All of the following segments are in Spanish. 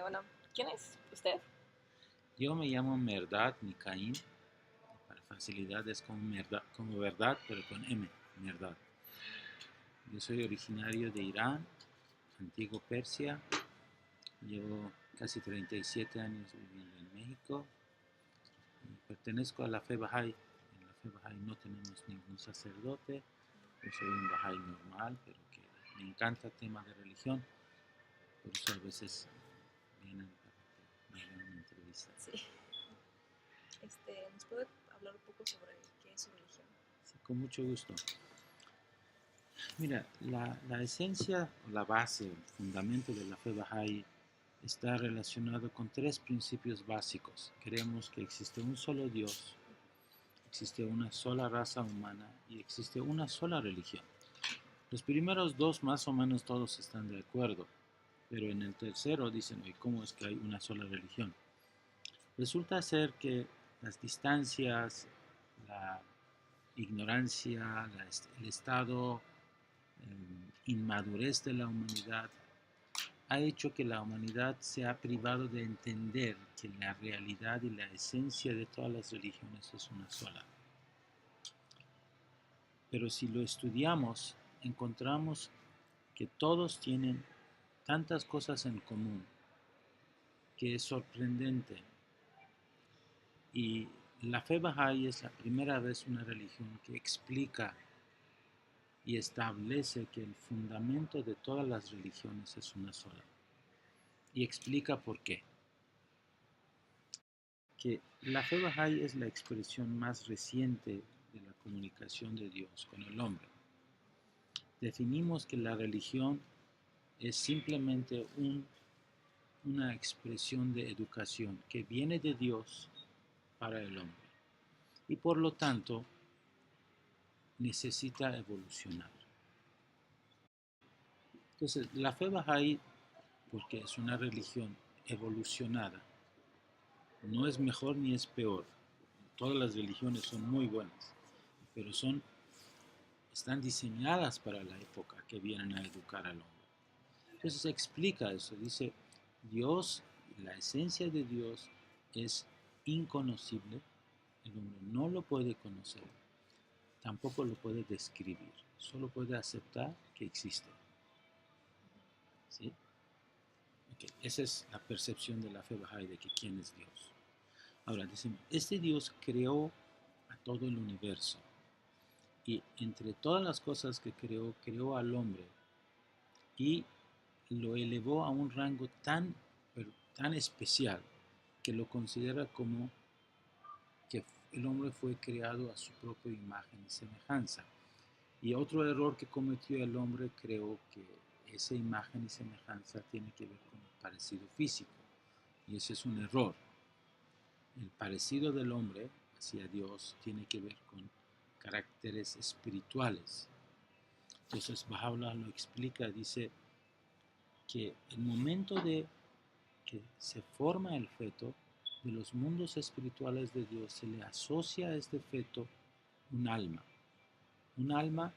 Bueno, ¿quién es usted? Yo me llamo Mehrdad Mikaim, para facilidad es como verdad, pero con M, Mehrdad. Yo soy originario de Irán, antiguo Persia. Llevo casi 37 años viviendo en México y pertenezco a la fe Bahá'í. En la fe Bahá'í no tenemos ningún sacerdote. Yo soy un Bahá'í normal, pero que me encanta el tema de religión. Por eso a veces vienen para que me hagan una entrevista. Sí. ¿Nos puede hablar un poco sobre qué es su religión? Sí, con mucho gusto. Mira, la esencia o la base, el fundamento de la fe Bahá'í está relacionado con tres principios básicos. Creemos que existe un solo Dios, existe una sola raza humana y existe una sola religión. Los primeros dos más o menos todos están de acuerdo, pero en el tercero dicen, oye, ¿cómo es que hay una sola religión? Resulta ser que las distancias, la ignorancia, el estado inmadurez de la humanidad ha hecho que la humanidad se ha privado de entender que la realidad y la esencia de todas las religiones es una sola. Pero si lo estudiamos, encontramos que todos tienen tantas cosas en común que es sorprendente. Y la fe Bahá'í es la primera vez una religión que explica y establece que el fundamento de todas las religiones es una sola. Y explica por qué. Que la fe Bahá'í es la expresión más reciente de la comunicación de Dios con el hombre. Definimos que la religión es simplemente una expresión de educación que viene de Dios para el hombre y por lo tanto necesita evolucionar. Entonces, la fe Bahá'í, porque es una religión evolucionada, no es mejor ni es peor. Todas las religiones son muy buenas, pero están diseñadas para la época que vienen a educar al hombre. Entonces explica eso, dice, Dios, la esencia de Dios es inconocible, el hombre no lo puede conocer, tampoco lo puede describir, solo puede aceptar que existe. ¿Sí? Okay. Esa es la percepción de la fe Bahá'í de que quién es Dios. Ahora, dicen, este Dios creó a todo el universo y entre todas las cosas que creó, creó al hombre y lo elevó a un rango tan especial que lo considera como que el hombre fue creado a su propia imagen y semejanza. Y otro error que cometió el hombre, creo que esa imagen y semejanza tiene que ver con el parecido físico. Y ese es un error. El parecido del hombre hacia Dios tiene que ver con caracteres espirituales. Entonces Baha'u'lláh lo explica, dice que el momento de que se forma el feto, de los mundos espirituales de Dios se le asocia a este feto un alma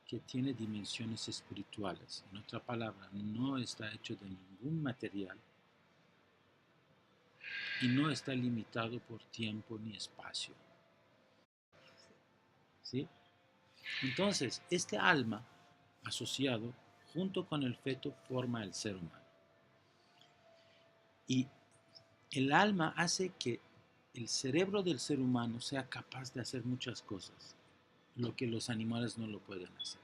que tiene dimensiones espirituales. En otra palabra, no está hecho de ningún material y no está limitado por tiempo ni espacio. ¿Sí? Entonces, este alma asociado junto con el feto forma el ser humano. Y el alma hace que el cerebro del ser humano sea capaz de hacer muchas cosas, lo que los animales no lo pueden hacer.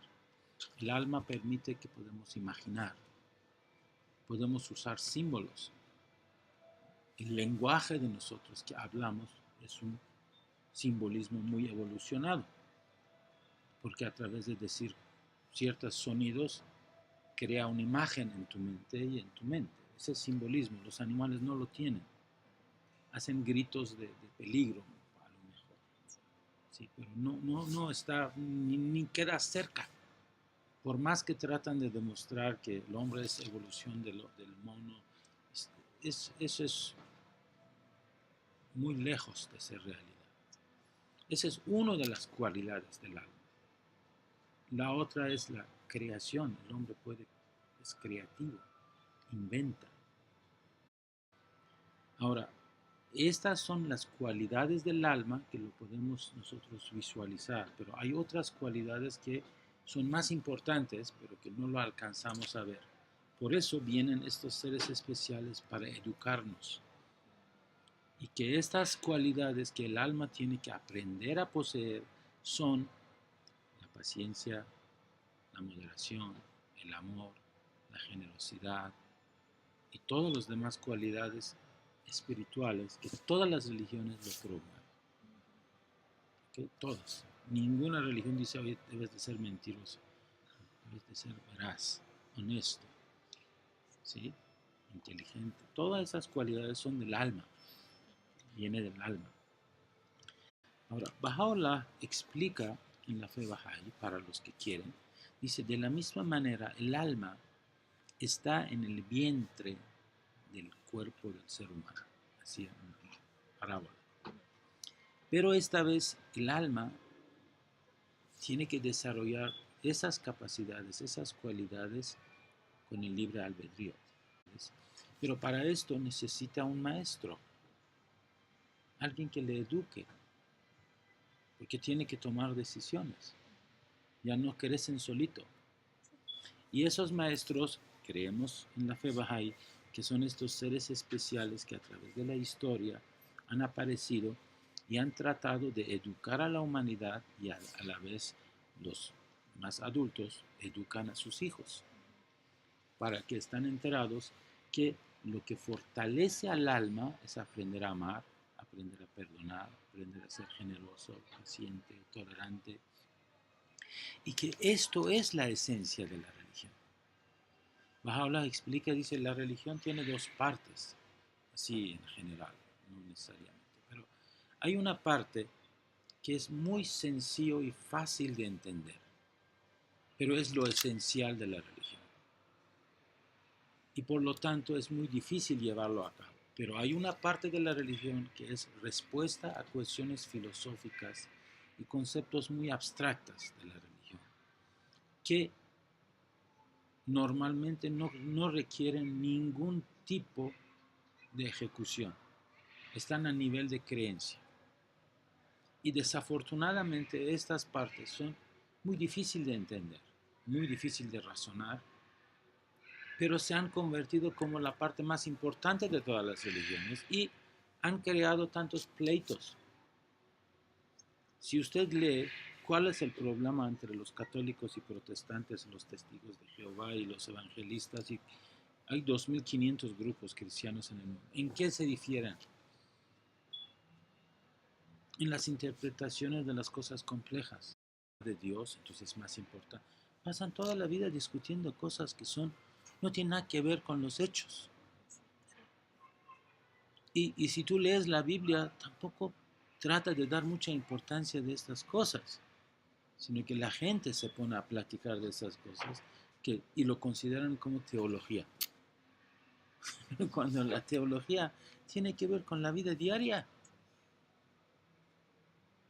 El alma permite que podemos imaginar, podemos usar símbolos. El lenguaje de nosotros que hablamos es un simbolismo muy evolucionado, porque a través de decir ciertos sonidos crea una imagen en tu mente y en tu mente. Ese simbolismo, los animales no lo tienen. Hacen gritos de peligro, a lo mejor. Sí, pero no está, ni queda cerca. Por más que tratan de demostrar que el hombre es evolución del mono, eso es muy lejos de ser realidad. Esa es una de las cualidades del alma. La otra es la creación. El hombre es creativo, inventa. Ahora, estas son las cualidades del alma que lo podemos nosotros visualizar, pero hay otras cualidades que son más importantes, pero que no lo alcanzamos a ver. Por eso vienen estos seres especiales para educarnos. Y que estas cualidades que el alma tiene que aprender a poseer son la paciencia, la moderación, el amor, la generosidad y todas las demás cualidades espirituales que todas las religiones lo promueven. ¿Okay? Todas. Ninguna religión dice, oye, debes de ser mentiroso, debes de ser veraz, honesto, ¿sí? Inteligente. Todas esas cualidades son del alma, viene del alma. Ahora, Baha'u'lláh explica en la fe Baha'i, para los que quieren, dice, de la misma manera, el alma está en el vientre del cuerpo del ser humano, así en una parábola. Pero esta vez el alma tiene que desarrollar esas capacidades, esas cualidades con el libre albedrío. Pero para esto necesita un maestro, alguien que le eduque, porque tiene que tomar decisiones. Ya no crecen solito. Y esos maestros, creemos en la fe Bahá'í, que son estos seres especiales que a través de la historia han aparecido y han tratado de educar a la humanidad y a la vez los más adultos educan a sus hijos para que estén enterados que lo que fortalece al alma es aprender a amar, aprender a perdonar, aprender a ser generoso, paciente, tolerante, y que esto es la esencia de la religión. Baha'u'lláh explica, dice, la religión tiene dos partes, así en general, no necesariamente, pero hay una parte que es muy sencillo y fácil de entender, pero es lo esencial de la religión. Y por lo tanto es muy difícil llevarlo a cabo. Pero hay una parte de la religión que es respuesta a cuestiones filosóficas y conceptos muy abstractas de la religión, que normalmente no requieren ningún tipo de ejecución. Están a nivel de creencia. Y desafortunadamente estas partes son muy difíciles de entender, muy difíciles de razonar, pero se han convertido como la parte más importante de todas las religiones y han creado tantos pleitos. Si usted lee cuál es el problema entre los católicos y protestantes, los testigos de Jehová y los evangelistas, y hay 2.500 grupos cristianos en el mundo, ¿en qué se difieren? En las interpretaciones de las cosas complejas de Dios, entonces es más importante. Pasan toda la vida discutiendo cosas que no tienen nada que ver con los hechos. Y si tú lees la Biblia, tampoco trata de dar mucha importancia de estas cosas, sino que la gente se pone a platicar de esas cosas y lo consideran como teología. Cuando la teología tiene que ver con la vida diaria.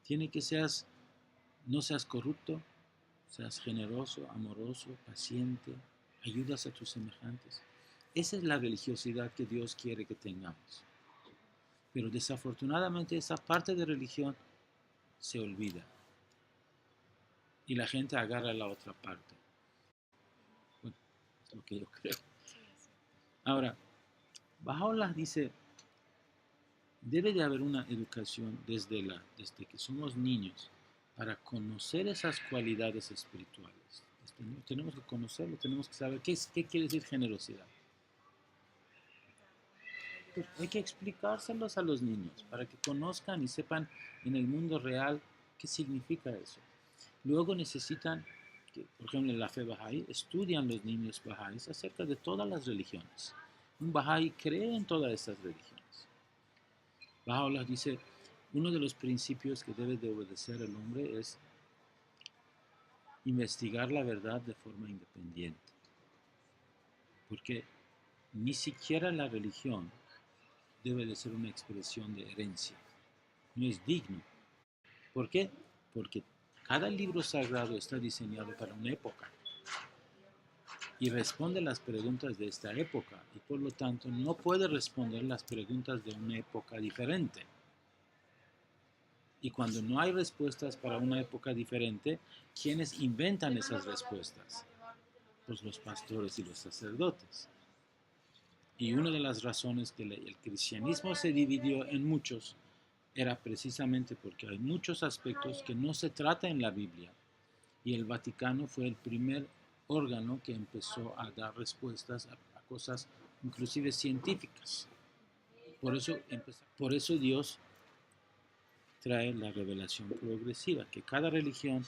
Tiene que no seas corrupto, seas generoso, amoroso, paciente, ayudas a tus semejantes. Esa es la religiosidad que Dios quiere que tengamos. Pero desafortunadamente esa parte de religión se olvida. Y la gente agarra la otra parte. Bueno, es lo que yo creo. Ahora, Baha'u'lláh dice, debe de haber una educación desde que somos niños para conocer esas cualidades espirituales. Tenemos que conocerlo, tenemos que saber qué quiere decir generosidad. Pues hay que explicárselos a los niños para que conozcan y sepan en el mundo real qué significa eso. Luego necesitan, por ejemplo en la fe Bahá'í, estudian los niños Bahá'ís acerca de todas las religiones. Un Bahá'í cree en todas estas religiones. Baha'u'lláh dice, uno de los principios que debe de obedecer el hombre es investigar la verdad de forma independiente. Porque ni siquiera la religión debe de ser una expresión de herencia. No es digno. ¿Por qué? Porque cada libro sagrado está diseñado para una época. y responde las preguntas de esta época y por lo tanto no puede responder las preguntas de una época diferente. Y cuando no hay respuestas para una época diferente, ¿quiénes inventan esas respuestas? Pues los pastores y los sacerdotes. Y una de las razones que el cristianismo se dividió en muchos era precisamente porque hay muchos aspectos que no se trata en la Biblia. Y el Vaticano fue el primer órgano que empezó a dar respuestas a cosas inclusive científicas. Por eso Dios trae la revelación progresiva, que cada religión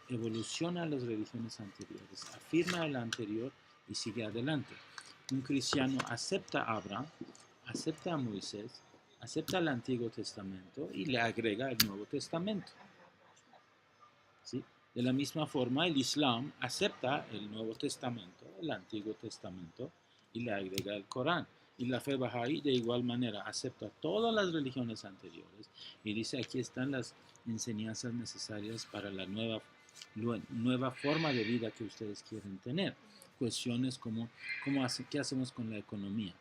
evoluciona a las religiones anteriores, afirma el anterior y sigue adelante. Un cristiano acepta a Abraham, acepta a Moisés, acepta el Antiguo Testamento y le agrega el Nuevo Testamento. ¿Sí? De la misma forma, el Islam acepta el Nuevo Testamento, el Antiguo Testamento y le agrega el Corán. Y la fe Bahá'í de igual manera acepta todas las religiones anteriores y dice aquí están las enseñanzas necesarias para la nueva forma de vida que ustedes quieren tener. Cuestiones como qué hacemos con la economía.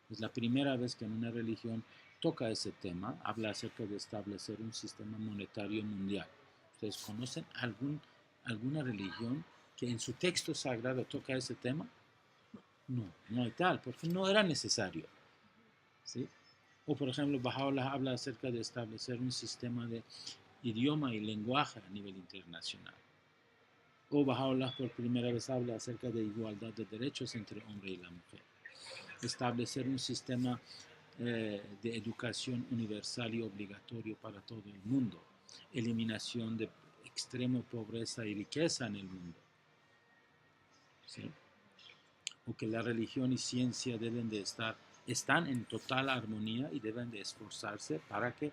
Es la primera vez que en una religión toca ese tema, habla acerca de establecer un sistema monetario mundial. ¿Ustedes conocen alguna religión que en su texto sagrado toca ese tema? No, no hay tal, porque no era necesario. ¿Sí? O por ejemplo, Baha'u'lláh habla acerca de establecer un sistema de idioma y lenguaje a nivel internacional. O Baha'u'lláh por primera vez habla acerca de igualdad de derechos entre hombre y la mujer. Establecer un sistema de educación universal y obligatorio para todo el mundo. Eliminación de extrema pobreza y riqueza en el mundo. ¿Sí? O que la religión y ciencia están en total armonía y deben de esforzarse para que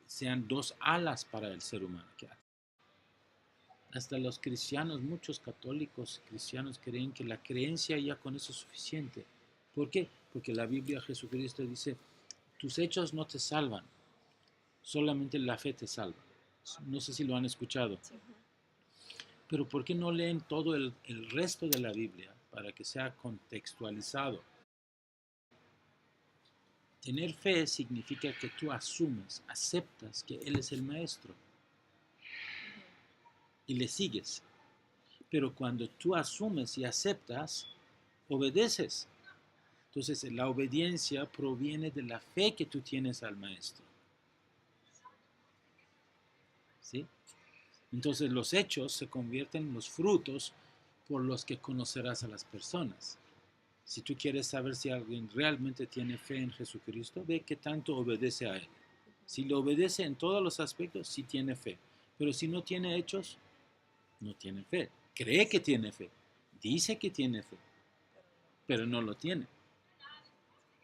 sean dos alas para el ser humano. Hasta los cristianos, muchos católicos cristianos creen que la creencia ya con eso es suficiente. ¿Por qué? Porque la Biblia, Jesucristo dice, tus hechos no te salvan, solamente la fe te salva. No sé si lo han escuchado. Sí. Pero ¿por qué no leen todo el resto de la Biblia para que sea contextualizado? Tener fe significa que tú asumes, aceptas que Él es el maestro y le sigues. Pero cuando tú asumes y aceptas, obedeces. Entonces la obediencia proviene de la fe que tú tienes al maestro. ¿Sí? Entonces los hechos se convierten en los frutos por los que conocerás a las personas. Si tú quieres saber si alguien realmente tiene fe en Jesucristo, ve qué tanto obedece a Él. Si le obedece en todos los aspectos, sí tiene fe. Pero si no tiene hechos, no tiene fe. Cree que tiene fe. Dice que tiene fe. Pero no lo tiene.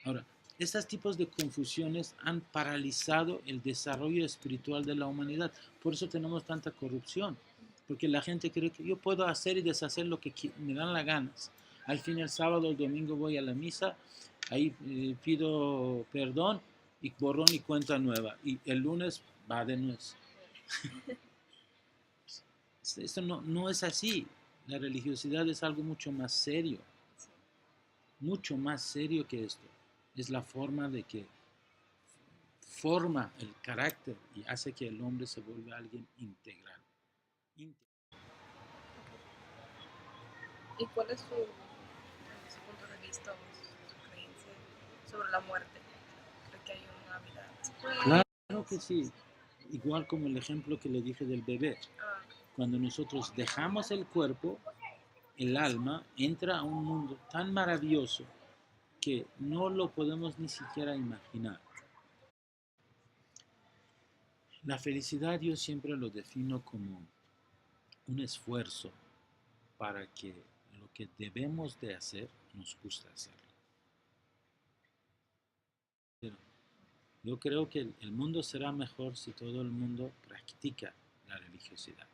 Ahora, estos tipos de confusiones han paralizado el desarrollo espiritual de la humanidad. Por eso tenemos tanta corrupción. Porque la gente cree que yo puedo hacer y deshacer lo que me dan las ganas. Al fin, el sábado o el domingo voy a la misa, ahí pido perdón y borrón y cuenta nueva. Y el lunes va de nuez. Esto no es así. La religiosidad es algo mucho más serio. Mucho más serio que esto. Es la forma de que forma el carácter y hace que el hombre se vuelva alguien integral. ¿Y cuál es su punto de vista o su creencia sobre la muerte? ¿Cree que hay una vida después? Claro que sí. Igual como el ejemplo que le dije del bebé. Cuando nosotros dejamos el cuerpo, el alma entra a un mundo tan maravilloso que no lo podemos ni siquiera imaginar. La felicidad yo siempre lo defino como un esfuerzo para que lo que debemos de hacer nos guste hacerlo. Pero yo creo que el mundo será mejor si todo el mundo practica la religiosidad.